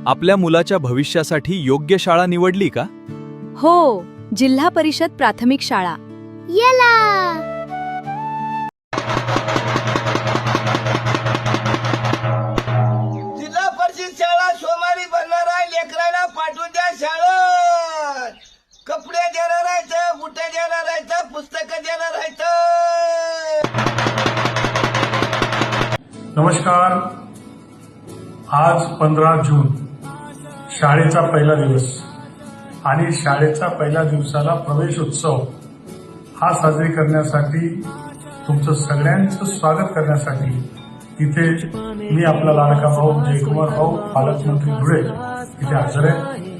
आपल्या मुलाच्या भविष्यासाठी योग्य शाळा निवडली का? हो, जिल्हा परिषद प्राथमिक शाळा. जिल्हा परिषद शाळा सोमवारी भरणार आहे. लेकरांना पाठवून द्या शाळेत. कपडे देणार आहेत, बुटे देणार आहेत, पुस्तकं देणार आहेत. नमस्कार. आज 15 जून शाळेचा पहिला दिवस आणि शाळेचा पहिल्या दिवसाला प्रवेश उत्सव हा साजरी करण्यासाठी तुमचं सगळ्यांचं स्वागत करण्यासाठी इथे मी आपला लाडका भाऊ जयकुमार भाऊ पालकमंत्री धुळे इथे हजर आहे.